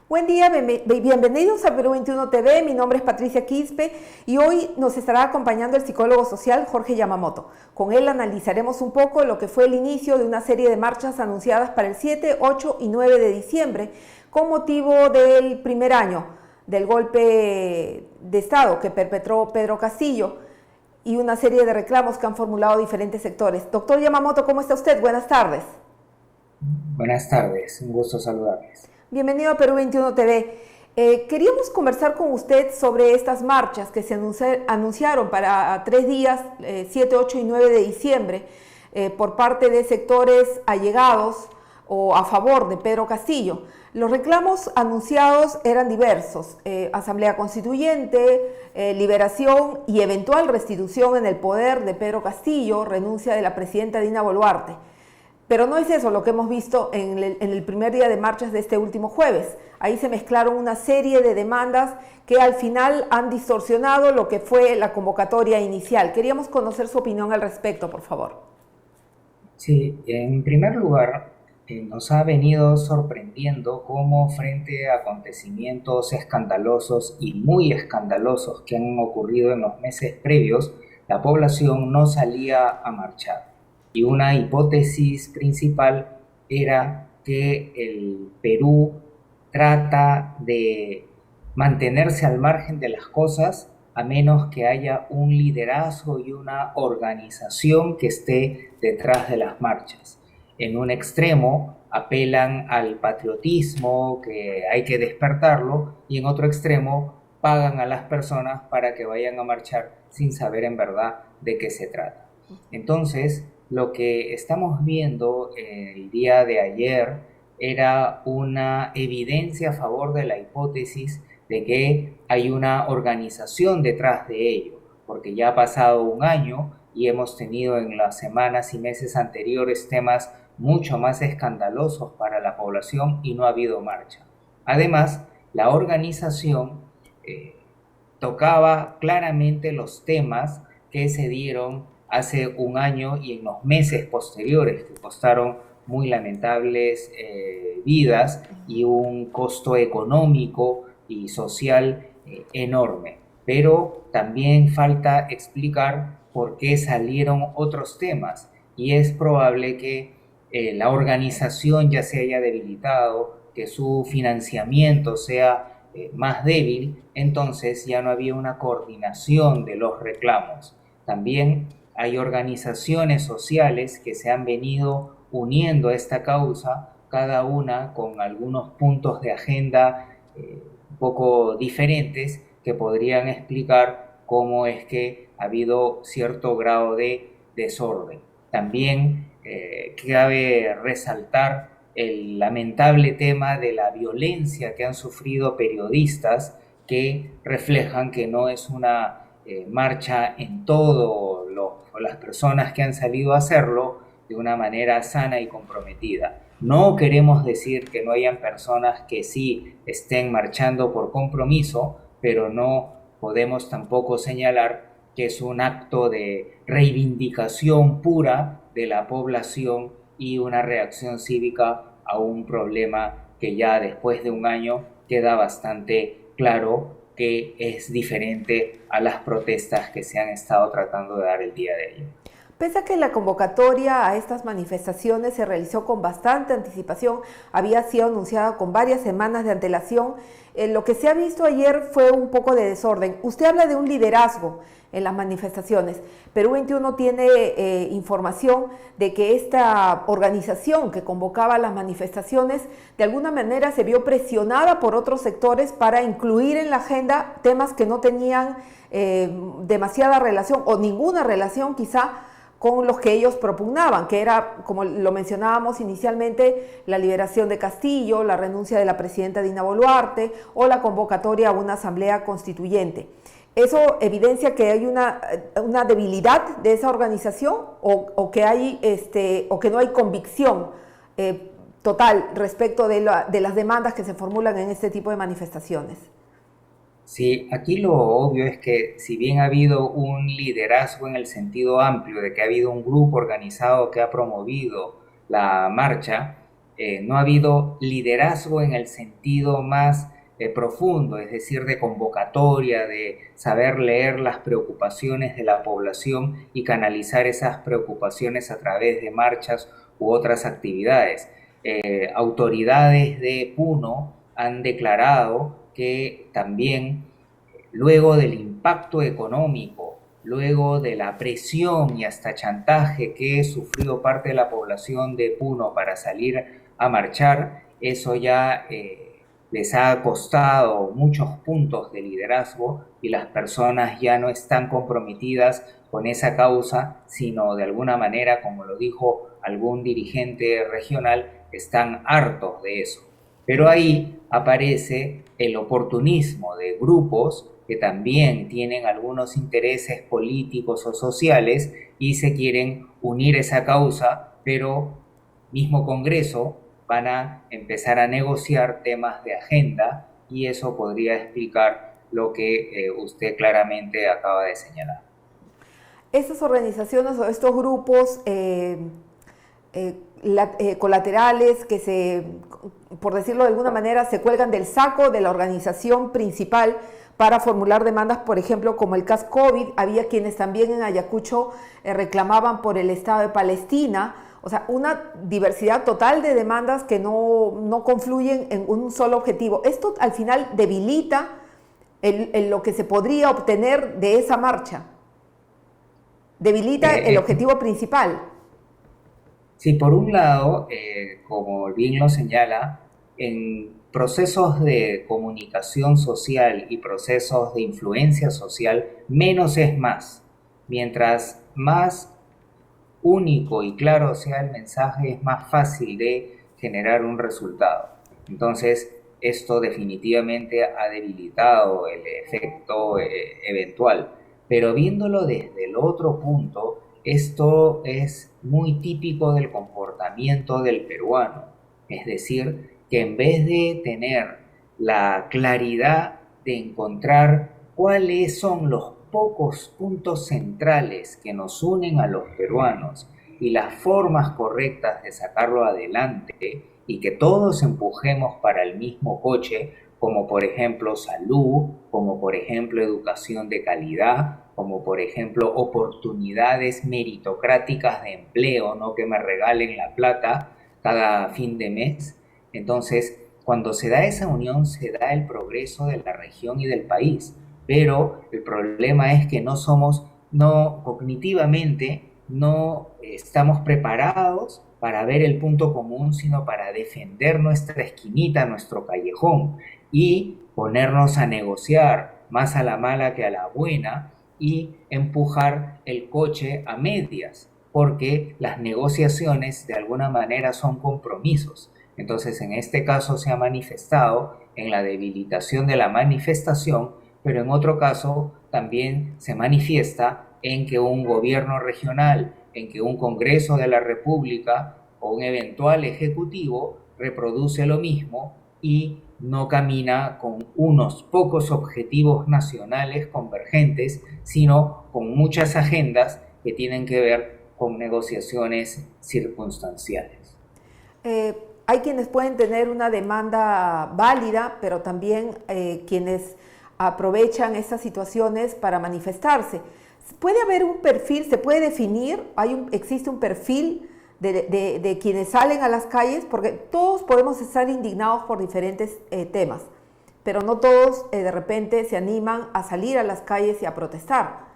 Buen día, bienvenidos a Perú 21 TV. Mi nombre es Patricia Quispe y hoy nos estará acompañando el psicólogo social Jorge Yamamoto. Con él analizaremos un poco lo que fue el inicio de una serie de marchas anunciadas para el 7, 8 y 9 de diciembre con motivo del primer año del golpe de Estado que perpetró Pedro Castillo y una serie de reclamos que han formulado diferentes sectores. Doctor Yamamoto, ¿cómo está usted? Buenas tardes. Buenas tardes, un gusto saludarles. Bienvenido a Perú 21 TV. Queríamos conversar con usted sobre estas marchas que se anunciaron para 3 días, 7, 8 y 9 de diciembre, por parte de sectores allegados o a favor de Pedro Castillo. Los reclamos anunciados eran diversos: Asamblea Constituyente, liberación y eventual restitución en el poder de Pedro Castillo, renuncia de la presidenta Dina Boluarte. Pero no es eso lo que hemos visto en el primer día de marchas de este último jueves. Ahí se mezclaron una serie de demandas que al final han distorsionado lo que fue la convocatoria inicial. Queríamos conocer su opinión al respecto, por favor. Sí, en primer lugar, nos ha venido sorprendiendo cómo frente a acontecimientos escandalosos y muy escandalosos que han ocurrido en los meses previos, la población no salía a marchar. Y una hipótesis principal era que el Perú trata de mantenerse al margen de las cosas a menos que haya un liderazgo y una organización que esté detrás de las marchas. En un extremo apelan al patriotismo, que hay que despertarlo, y en otro extremo pagan a las personas para que vayan a marchar sin saber en verdad de qué se trata. Entonces, lo que estamos viendo el día de ayer era una evidencia a favor de la hipótesis de que hay una organización detrás de ello, porque ya ha pasado un año y hemos tenido en las semanas y meses anteriores temas mucho más escandalosos para la población y no ha habido marcha. Además, la organización tocaba claramente los temas que se dieron hace un año y en los meses posteriores, que costaron muy lamentables vidas y un costo económico y social enorme. Pero también falta explicar por qué salieron otros temas y es probable que la organización ya se haya debilitado, que su financiamiento sea más débil, entonces ya no había una coordinación de los reclamos. También hay organizaciones sociales que se han venido uniendo a esta causa, cada una con algunos puntos de agenda un poco diferentes que podrían explicar cómo es que ha habido cierto grado de desorden. También cabe resaltar el lamentable tema de la violencia que han sufrido periodistas que reflejan que no es una marcha en todo las personas que han salido a hacerlo de una manera sana y comprometida. No queremos decir que no hayan personas que sí estén marchando por compromiso, pero no podemos tampoco señalar que es un acto de reivindicación pura de la población y una reacción cívica a un problema que ya después de un año queda bastante claro que es diferente a las protestas que se han estado tratando de dar el día de ayer. Pese a que la convocatoria a estas manifestaciones se realizó con bastante anticipación, había sido anunciada con varias semanas de antelación, lo que se ha visto ayer fue un poco de desorden. Usted habla de un liderazgo en las manifestaciones. Perú 21 tiene información de que esta organización que convocaba las manifestaciones de alguna manera se vio presionada por otros sectores para incluir en la agenda temas que no tenían demasiada relación o ninguna relación quizá con los que ellos propugnaban, que era, como lo mencionábamos inicialmente, la liberación de Castillo, la renuncia de la presidenta Dina Boluarte o la convocatoria a una asamblea constituyente. ¿Eso evidencia que hay una debilidad de esa organización o que no hay convicción total respecto de las demandas que se formulan en este tipo de manifestaciones? Sí, aquí lo obvio es que si bien ha habido un liderazgo en el sentido amplio de que ha habido un grupo organizado que ha promovido la marcha, no ha habido liderazgo en el sentido más profundo, es decir, de convocatoria, de saber leer las preocupaciones de la población y canalizar esas preocupaciones a través de marchas u otras actividades. Autoridades de Puno han declarado que también luego del impacto económico, luego de la presión y hasta chantaje que sufrió parte de la población de Puno para salir a marchar, eso ya les ha costado muchos puntos de liderazgo y las personas ya no están comprometidas con esa causa, sino de alguna manera, como lo dijo algún dirigente regional, están hartos de eso. Pero ahí aparece el oportunismo de grupos que también tienen algunos intereses políticos o sociales y se quieren unir a esa causa, pero mismo Congreso van a empezar a negociar temas de agenda y eso podría explicar lo que usted claramente acaba de señalar. Estas organizaciones o estos grupos colaterales que por decirlo de alguna manera, se cuelgan del saco de la organización principal para formular demandas, por ejemplo, como el caso COVID, había quienes también en Ayacucho reclamaban por el Estado de Palestina, o sea, una diversidad total de demandas que no confluyen en un solo objetivo. Esto al final debilita lo que se podría obtener de esa marcha, debilita el objetivo principal. Sí, por un lado, como bien lo señala, en procesos de comunicación social y procesos de influencia social, menos es más. Mientras más único y claro sea el mensaje, es más fácil de generar un resultado. Entonces, esto definitivamente ha debilitado el efecto eventual. Pero viéndolo desde el otro punto, esto es muy típico del comportamiento del peruano. Es decir, que en vez de tener la claridad de encontrar cuáles son los pocos puntos centrales que nos unen a los peruanos y las formas correctas de sacarlo adelante y que todos empujemos para el mismo coche, como por ejemplo salud, como por ejemplo educación de calidad, como por ejemplo oportunidades meritocráticas de empleo, no que me regalen la plata cada fin de mes. Entonces, cuando se da esa unión, se da el progreso de la región y del país. Pero el problema es que no cognitivamente, no estamos preparados para ver el punto común, sino para defender nuestra esquinita, nuestro callejón y ponernos a negociar más a la mala que a la buena y empujar el coche a medias, porque las negociaciones de alguna manera son compromisos. Entonces, en este caso se ha manifestado en la debilitación de la manifestación, pero en otro caso también se manifiesta en que un gobierno regional, en que un Congreso de la República o un eventual ejecutivo reproduce lo mismo y no camina con unos pocos objetivos nacionales convergentes, sino con muchas agendas que tienen que ver con negociaciones circunstanciales. Hay quienes pueden tener una demanda válida, pero también quienes aprovechan estas situaciones para manifestarse. ¿Puede haber un perfil, se puede definir, existe un perfil de quienes salen a las calles? Porque todos podemos estar indignados por diferentes temas, pero no todos de repente se animan a salir a las calles y a protestar.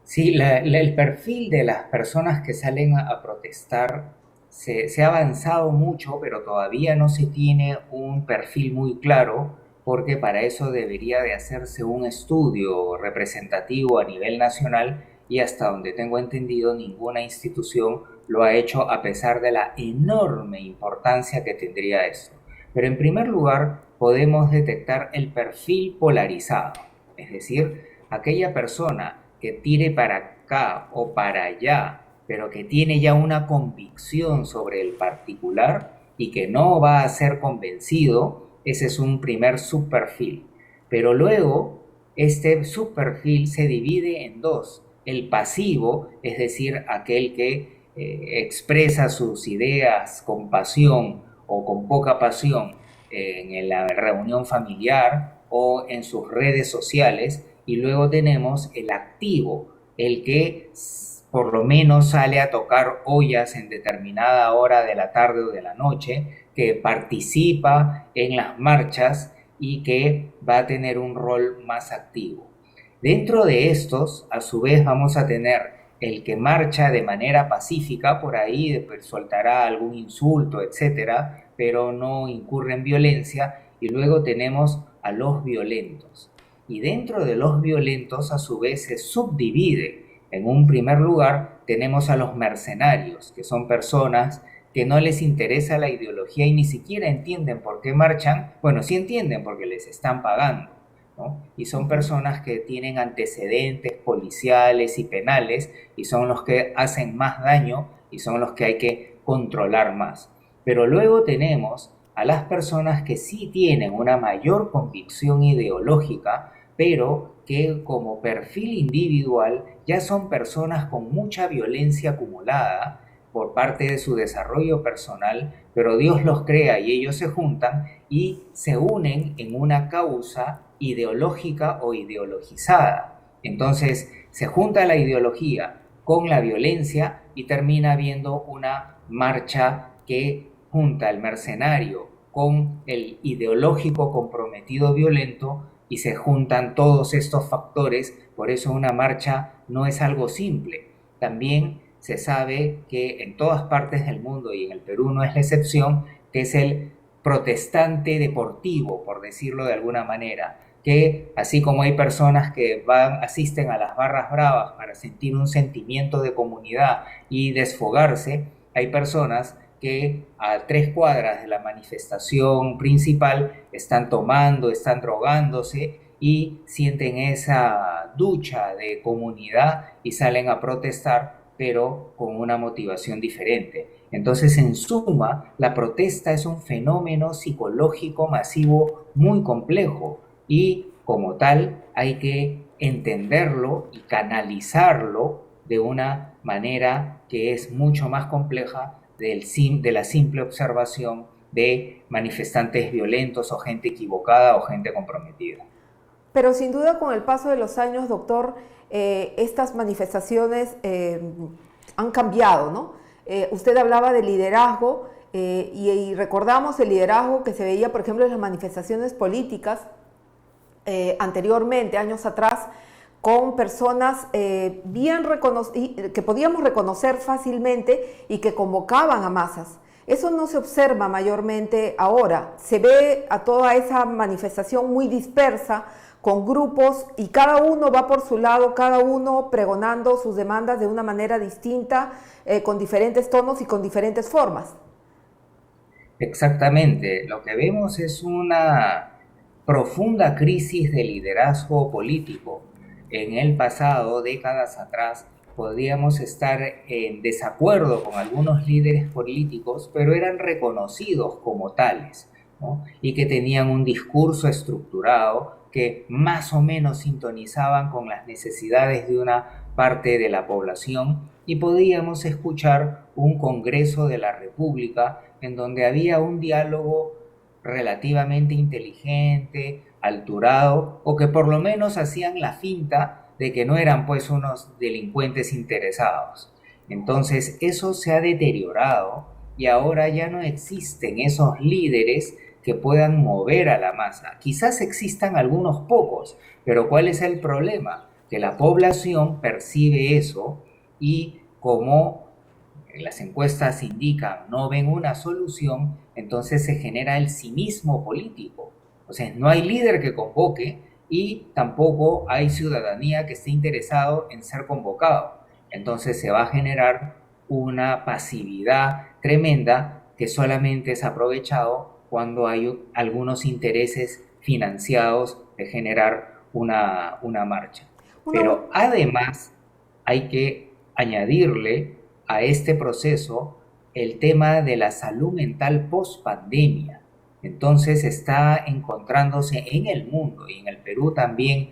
Sí, el perfil de las personas que salen a protestar se ha avanzado mucho, pero todavía no se tiene un perfil muy claro, porque para eso debería de hacerse un estudio representativo a nivel nacional y hasta donde tengo entendido ninguna institución lo ha hecho a pesar de la enorme importancia que tendría esto. Pero en primer lugar podemos detectar el perfil polarizado, es decir, aquella persona que tire para acá o para allá, pero que tiene ya una convicción sobre el particular y que no va a ser convencido, ese es un primer subperfil. Pero luego, este subperfil se divide en dos. El pasivo, es decir, aquel que expresa sus ideas con pasión o con poca pasión en la reunión familiar o en sus redes sociales, y luego tenemos el activo, el que por lo menos sale a tocar ollas en determinada hora de la tarde o de la noche, que participa en las marchas y que va a tener un rol más activo. Dentro de estos, a su vez, vamos a tener el que marcha de manera pacífica, por ahí pues, soltará algún insulto, etcétera, pero no incurre en violencia, y luego tenemos a los violentos. Y dentro de los violentos, a su vez, se subdivide. En un primer lugar, tenemos a los mercenarios, que son personas que no les interesa la ideología y ni siquiera entienden por qué marchan. Bueno, sí entienden porque les están pagando, ¿no? Y son personas que tienen antecedentes policiales y penales y son los que hacen más daño y son los que hay que controlar más. Pero luego tenemos a las personas que sí tienen una mayor convicción ideológica, pero que como perfil individual ya son personas con mucha violencia acumulada por parte de su desarrollo personal, pero Dios los crea y ellos se juntan y se unen en una causa ideológica o ideologizada. Entonces se junta la ideología con la violencia y termina habiendo una marcha que junta el mercenario con el ideológico comprometido violento, y se juntan todos estos factores. Por eso una marcha no es algo simple. También se sabe que en todas partes del mundo, y en el Perú no es la excepción, que es el protestante deportivo, por decirlo de alguna manera, que así como hay personas que asisten a las barras bravas para sentir un sentimiento de comunidad y desfogarse, hay personas que a 3 cuadras de la manifestación principal están tomando, están drogándose y sienten esa ducha de comunidad y salen a protestar, pero con una motivación diferente. Entonces, en suma, la protesta es un fenómeno psicológico masivo muy complejo y como tal hay que entenderlo y canalizarlo de una manera que es mucho más compleja de la simple observación de manifestantes violentos o gente equivocada o gente comprometida. Pero sin duda con el paso de los años, doctor, estas manifestaciones han cambiado, ¿no? Usted hablaba de liderazgo y recordamos el liderazgo que se veía, por ejemplo, en las manifestaciones políticas anteriormente, años atrás, con personas que podíamos reconocer fácilmente y que convocaban a masas. Eso no se observa mayormente ahora. Se ve a toda esa manifestación muy dispersa, con grupos, y cada uno va por su lado, cada uno pregonando sus demandas de una manera distinta, con diferentes tonos y con diferentes formas. Exactamente, lo que vemos es una profunda crisis de liderazgo político. En el pasado, décadas atrás, podríamos estar en desacuerdo con algunos líderes políticos, pero eran reconocidos como tales, ¿no? Y que tenían un discurso estructurado que más o menos sintonizaban con las necesidades de una parte de la población, y podíamos escuchar un Congreso de la República en donde había un diálogo relativamente inteligente, alturado, o que por lo menos hacían la finta de que no eran pues unos delincuentes interesados. Entonces eso se ha deteriorado y ahora ya no existen esos líderes que puedan mover a la masa. Quizás existan algunos pocos, pero ¿cuál es el problema? Que la población percibe eso y como las encuestas indican, no ven una solución, entonces se genera el cinismo político. O sea, no hay líder que convoque y tampoco hay ciudadanía que esté interesado en ser convocado. Entonces se va a generar una pasividad tremenda que solamente es aprovechado cuando hay algunos intereses financiados de generar una marcha. Una, Pero además hay que añadirle a este proceso el tema de la salud mental post pandemia. Entonces está encontrándose en el mundo y en el Perú también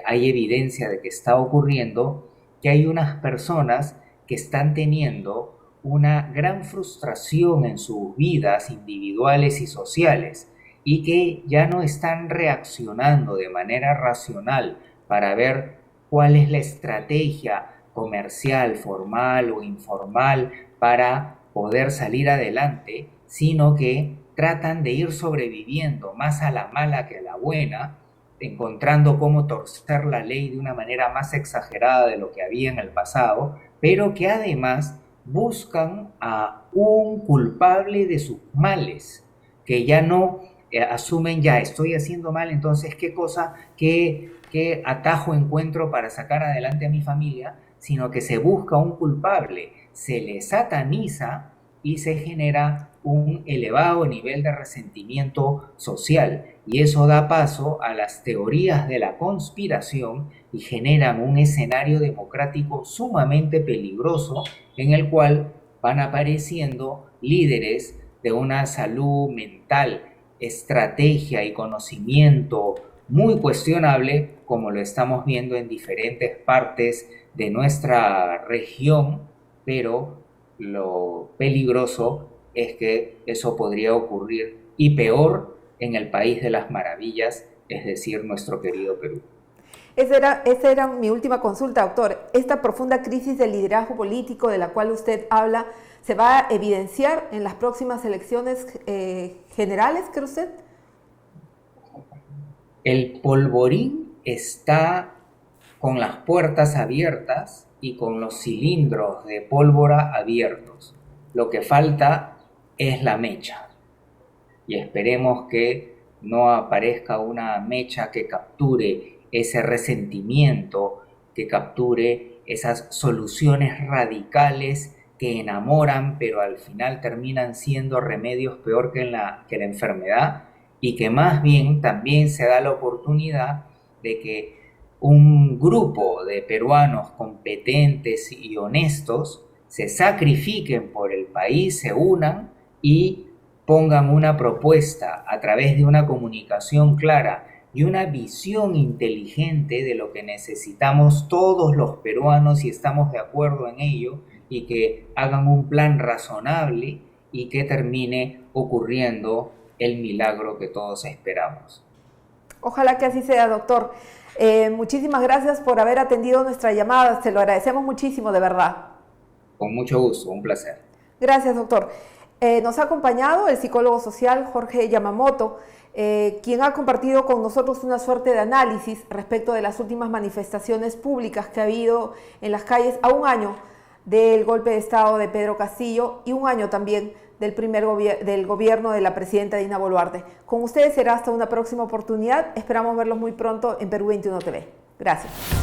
hay evidencia de que está ocurriendo, que hay unas personas que están teniendo una gran frustración en sus vidas individuales y sociales y que ya no están reaccionando de manera racional para ver cuál es la estrategia comercial, formal o informal para poder salir adelante, sino que tratan de ir sobreviviendo más a la mala que a la buena, encontrando cómo torcer la ley de una manera más exagerada de lo que había en el pasado, pero que además buscan a un culpable de sus males, que ya no asumen, ya estoy haciendo mal, entonces qué atajo encuentro para sacar adelante a mi familia, sino que se busca un culpable, se le sataniza y se genera un elevado nivel de resentimiento social. Y eso da paso a las teorías de la conspiración y generan un escenario democrático sumamente peligroso en el cual van apareciendo líderes de una salud mental, estrategia y conocimiento muy cuestionable, como lo estamos viendo en diferentes partes de nuestra región, pero lo peligroso es que eso podría ocurrir y peor en el país de las maravillas, es decir, nuestro querido Perú. Esa era mi última consulta, doctor. Esta profunda crisis del liderazgo político de la cual usted habla, ¿se va a evidenciar en las próximas elecciones generales, cree usted? El polvorín está con las puertas abiertas y con los cilindros de pólvora abiertos. Lo que falta es la mecha. Y esperemos que no aparezca una mecha que capture ese resentimiento, que capture esas soluciones radicales que enamoran, pero al final terminan siendo remedios peor que la enfermedad, y que más bien también se da la oportunidad de que un grupo de peruanos competentes y honestos se sacrifiquen por el país, se unan y pongan una propuesta a través de una comunicación clara y una visión inteligente de lo que necesitamos todos los peruanos, y estamos de acuerdo en ello, y que hagan un plan razonable y que termine ocurriendo el milagro que todos esperamos. Ojalá que así sea, doctor. Muchísimas gracias por haber atendido nuestra llamada, se lo agradecemos muchísimo, de verdad. Con mucho gusto, un placer. Gracias, doctor. Nos ha acompañado el psicólogo social Jorge Yamamoto, quien ha compartido con nosotros una suerte de análisis respecto de las últimas manifestaciones públicas que ha habido en las calles a un año del golpe de Estado de Pedro Castillo y un año también del del gobierno de la presidenta Dina Boluarte. Con ustedes será hasta una próxima oportunidad. Esperamos verlos muy pronto en Perú 21 TV. Gracias.